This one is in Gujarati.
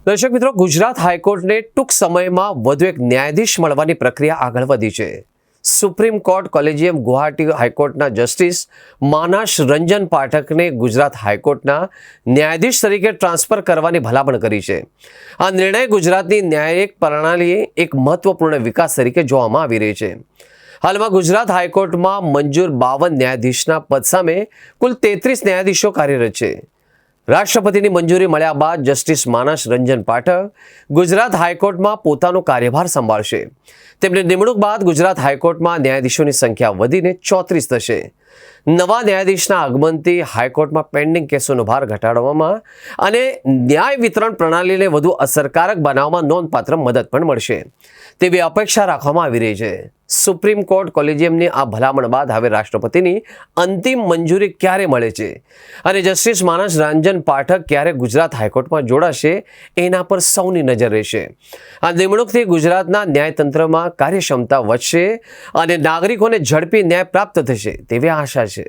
દર્શક મિત્રો, ગુજરાત હાઈકોર્ટને ટૂંક સમયમાં વધુ એક ન્યાયાધીશ મળવાની પ્રક્રિયા આગળ વધી છે. સુપ્રીમ કોર્ટ કોલેજિયમ ગુવાહાટી હાઈકોર્ટના જસ્ટિસ માનસ રંજન પાઠકને ગુજરાત હાઈકોર્ટના ન્યાયાધીશ તરીકે ટ્રાન્સફર કરવાની ભલામણ કરી છે. આ નિર્ણય ગુજરાતની ન્યાયિક પ્રણાલીએ એક મહત્વપૂર્ણ વિકાસ તરીકે જોવામાં આવી રહી છે. હાલમાં ગુજરાત હાઈકોર્ટમાં મંજૂર 52 ન્યાયાધીશના પદ સામે કુલ 33 ન્યાયાધીશો કાર્યરત છે. રાષ્ટ્રપતિની મંજૂરી મળ્યા બાદ જસ્ટિસ માનસ રંજન પાઠક ગુજરાત હાઈકોર્ટમાં પોતાનો કાર્યભાર સંભાળશે. તેમની નિમણૂક બાદ ગુજરાત હાઈકોર્ટમાં ન્યાયાધીશોની સંખ્યા વધીને 34 થશે. નવા ન્યાયાધીશના આગમનથી હાઈકોર્ટમાં પેન્ડિંગ કેસોનો ભાર ઘટાડવામાં અને ન્યાય વિતરણ પ્રણાલીને વધુ અસરકારક બનાવવામાં નોંધપાત્ર મદદ પણ મળશે તેવી અપેક્ષા રાખવામાં આવી રહી છે. સુપ્રીમ કોર્ટ કોલેજિયમની આ ભલામણ બાદ હવે રાષ્ટ્રપતિની અંતિમ મંજૂરી ક્યારે મળે છે અને જસ્ટિસ માનસ રંજન પાઠક ક્યારે ગુજરાત હાઈકોર્ટમાં જોડાશે એના પર સૌની નજર રહેશે. આ નિમણૂકથી ગુજરાતના ન્યાયતંત્રમાં કાર્યક્ષમતા વધશે અને નાગરિકોને ઝડપી ન્યાય પ્રાપ્ત થશે તેવી આશા છે.